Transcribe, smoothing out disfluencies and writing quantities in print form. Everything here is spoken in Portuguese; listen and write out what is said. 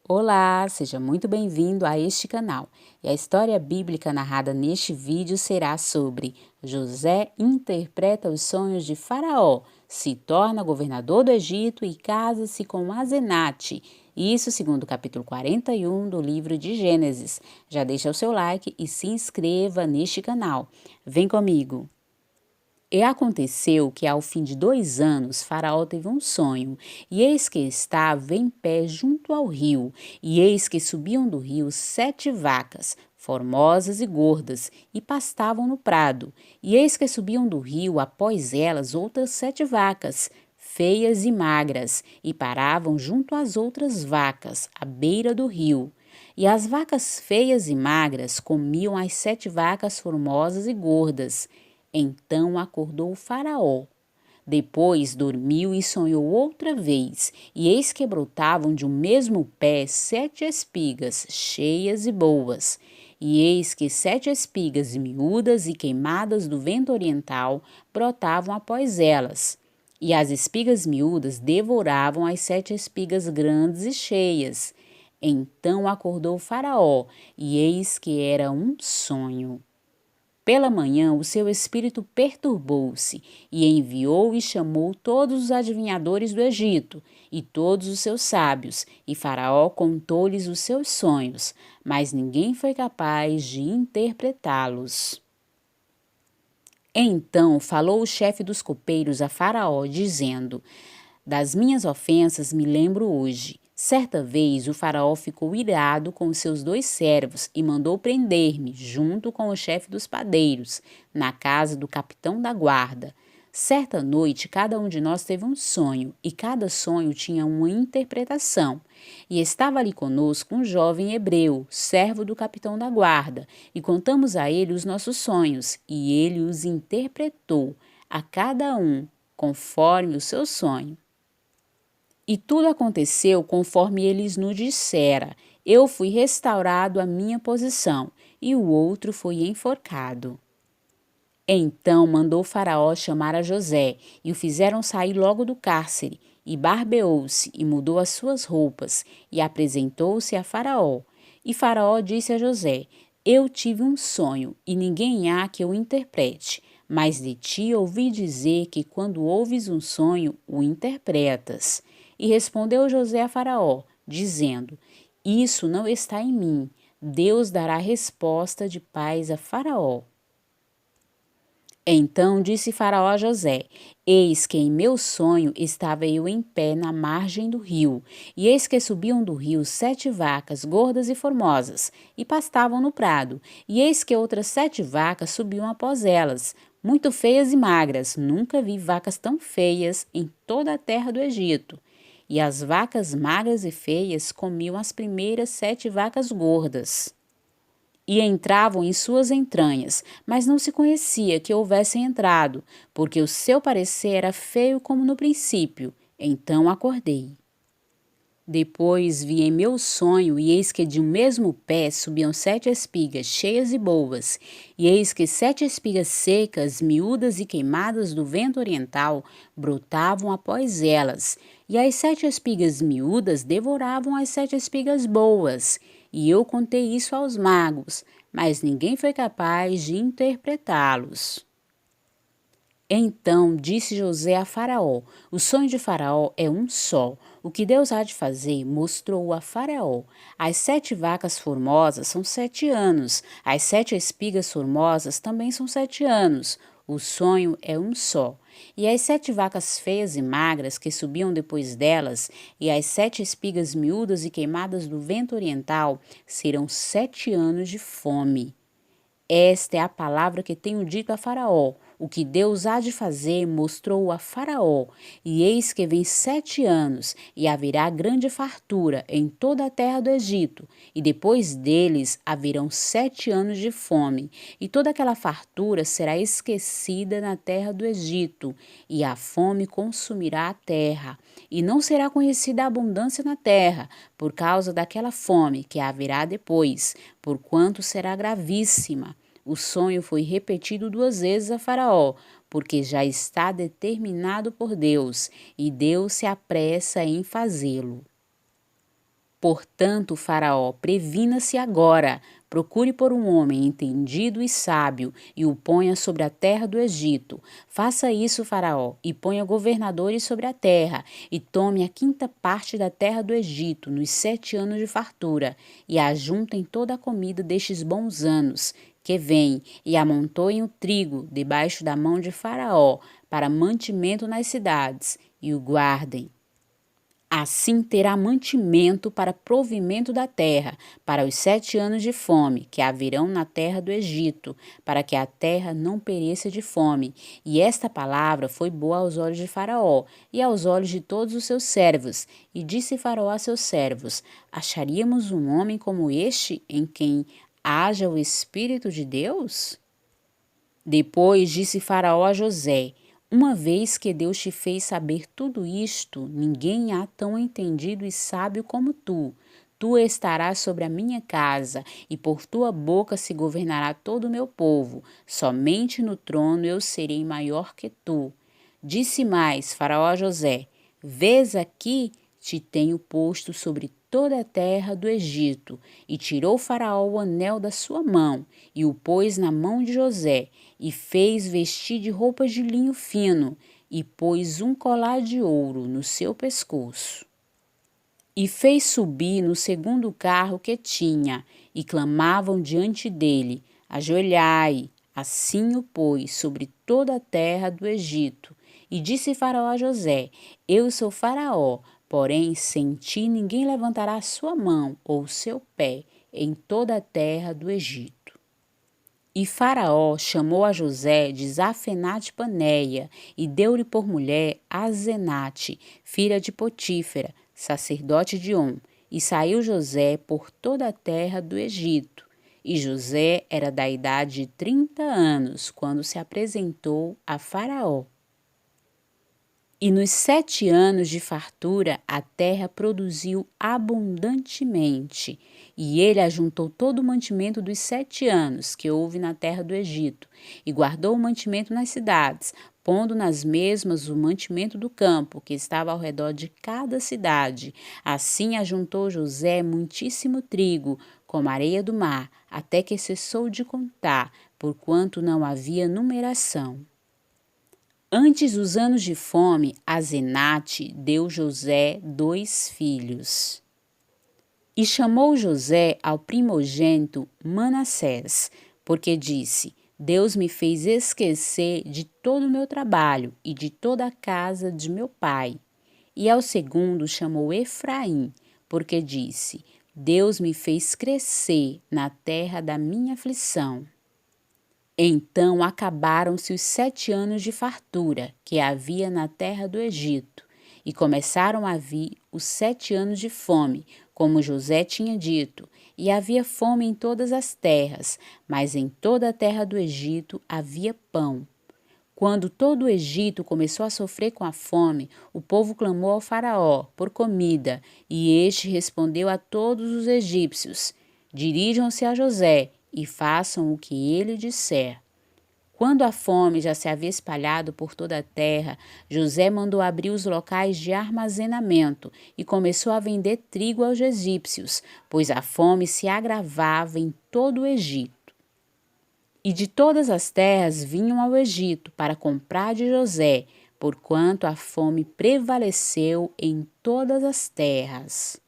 Olá, seja muito bem-vindo a este canal. E a história bíblica narrada neste vídeo será sobre José interpreta os sonhos de Faraó, se torna governador do Egito e casa-se com Azenate. Isso segundo o capítulo 41 do livro de Gênesis. Já deixa o seu like e se inscreva neste canal. Vem comigo! E aconteceu que, ao fim de 2 anos, Faraó teve um sonho, e eis que estava em pé junto ao rio, e eis que subiam do rio 7 vacas, formosas e gordas, e pastavam no prado. E eis que subiam do rio após elas outras 7 vacas, feias e magras, e paravam junto às outras vacas, à beira do rio. E as vacas feias e magras comiam as 7 vacas formosas e gordas. Então acordou o Faraó. Depois dormiu e sonhou outra vez, e eis que brotavam de um mesmo pé 7 espigas, cheias e boas. E eis que 7 espigas miúdas e queimadas do vento oriental brotavam após elas. E as espigas miúdas devoravam as 7 espigas grandes e cheias. Então acordou o Faraó, e eis que era um sonho. Pela manhã, o seu espírito perturbou-se e enviou e chamou todos os adivinhadores do Egito e todos os seus sábios, e Faraó contou-lhes os seus sonhos, mas ninguém foi capaz de interpretá-los. Então falou o chefe dos copeiros a Faraó, dizendo: Das minhas ofensas me lembro hoje. Certa vez o faraó ficou irado com os seus 2 servos e mandou prender-me, junto com o chefe dos padeiros, na casa do capitão da guarda. Certa noite, cada um de nós teve um sonho, e cada sonho tinha uma interpretação. E estava ali conosco um jovem hebreu, servo do capitão da guarda, e contamos a ele os nossos sonhos, e ele os interpretou, a cada um, conforme o seu sonho. E tudo aconteceu conforme eles nos dissera. Eu fui restaurado à minha posição, e o outro foi enforcado. Então mandou Faraó chamar a José, e o fizeram sair logo do cárcere, e barbeou-se, e mudou as suas roupas, e apresentou-se a Faraó. E Faraó disse a José: Eu tive um sonho, e ninguém há que o interprete. Mas de ti ouvi dizer que quando ouves um sonho, o interpretas. E respondeu José a Faraó, dizendo: Isso não está em mim. Deus dará resposta de paz a Faraó. Então disse Faraó a José: Eis que em meu sonho estava eu em pé na margem do rio, e eis que subiam do rio 7 vacas gordas e formosas, e pastavam no prado, e eis que outras 7 vacas subiam após elas, muito feias e magras. Nunca vi vacas tão feias em toda a terra do Egito. E as vacas magras e feias comiam as primeiras 7 vacas gordas e entravam em suas entranhas, mas não se conhecia que houvessem entrado, porque o seu parecer era feio como no princípio. Então acordei. Depois vi em meu sonho, e eis que de um mesmo pé subiam 7 espigas cheias e boas, e eis que 7 espigas secas, miúdas e queimadas do vento oriental brotavam após elas, e as 7 espigas miúdas devoravam as 7 espigas boas. E eu contei isso aos magos, mas ninguém foi capaz de interpretá-los. Então disse José a Faraó: O sonho de Faraó é um só. O que Deus há de fazer mostrou-o a Faraó. As 7 vacas formosas são 7 anos, as 7 espigas formosas também são 7 anos. O sonho é um só. E as 7 vacas feias e magras que subiam depois delas, e as 7 espigas miúdas e queimadas do vento oriental, serão 7 anos de fome. Esta é a palavra que tenho dito a Faraó. O que Deus há de fazer mostrou a Faraó. E eis que vem 7 anos, e haverá grande fartura em toda a terra do Egito. E depois deles haverão 7 anos de fome. E toda aquela fartura será esquecida na terra do Egito. E a fome consumirá a terra. E não será conhecida a abundância na terra, por causa daquela fome que haverá depois, porquanto será gravíssima. O sonho foi repetido 2 vezes a Faraó, porque já está determinado por Deus, e Deus se apressa em fazê-lo. Portanto, Faraó, previna-se agora, procure por um homem entendido e sábio e o ponha sobre a terra do Egito. Faça isso, Faraó, e ponha governadores sobre a terra, e tome a quinta parte da terra do Egito nos 7 anos de fartura, e ajuntem toda a comida destes bons anos que vêm, e amontoem o trigo debaixo da mão de Faraó, para mantimento nas cidades, e o guardem. Assim terá mantimento para provimento da terra, para os 7 anos de fome, que haverão na terra do Egito, para que a terra não pereça de fome. E esta palavra foi boa aos olhos de Faraó, e aos olhos de todos os seus servos. E disse Faraó a seus servos: Acharíamos um homem como este, em quem haja o Espírito de Deus? Depois disse Faraó a José: Uma vez que Deus te fez saber tudo isto, ninguém há tão entendido e sábio como tu. Tu estarás sobre a minha casa, e por tua boca se governará todo o meu povo. Somente no trono eu serei maior que tu. Disse mais Faraó a José: Vês aqui, te tenho posto sobre toda a terra do Egito. E tirou Faraó o anel da sua mão, e o pôs na mão de José, e fez vestir de roupas de linho fino, e pôs um colar de ouro no seu pescoço. E fez subir no segundo carro que tinha, e clamavam diante dele: Ajoelhai! Assim o pôs sobre toda a terra do Egito. E disse Faraó a José: Eu sou Faraó, porém sem ti ninguém levantará a sua mão ou seu pé em toda a terra do Egito. E Faraó chamou a José de Zafenate-Paneia e deu-lhe por mulher Azenate, filha de Potífera, sacerdote de On. E saiu José por toda a terra do Egito. E José era da idade de 30 anos, quando se apresentou a Faraó. E nos 7 anos de fartura a terra produziu abundantemente, e ele ajuntou todo o mantimento dos 7 anos que houve na terra do Egito, e guardou o mantimento nas cidades, pondo nas mesmas o mantimento do campo, que estava ao redor de cada cidade. Assim ajuntou José muitíssimo trigo, como a areia do mar, até que cessou de contar, porquanto não havia numeração. Antes dos anos de fome, Azenate deu José 2 filhos. E chamou José ao primogênito Manassés, porque disse: Deus me fez esquecer de todo o meu trabalho e de toda a casa de meu pai. E ao segundo chamou Efraim, porque disse: Deus me fez crescer na terra da minha aflição. Então acabaram-se os 7 anos de fartura que havia na terra do Egito, e começaram a vir os 7 anos de fome, como José tinha dito, e havia fome em todas as terras, mas em toda a terra do Egito havia pão. Quando todo o Egito começou a sofrer com a fome, o povo clamou ao Faraó por comida, e este respondeu a todos os egípcios: Dirijam-se a José e façam o que ele disser. Quando a fome já se havia espalhado por toda a terra, José mandou abrir os locais de armazenamento e começou a vender trigo aos egípcios, pois a fome se agravava em todo o Egito. E de todas as terras vinham ao Egito para comprar de José, porquanto a fome prevaleceu em todas as terras.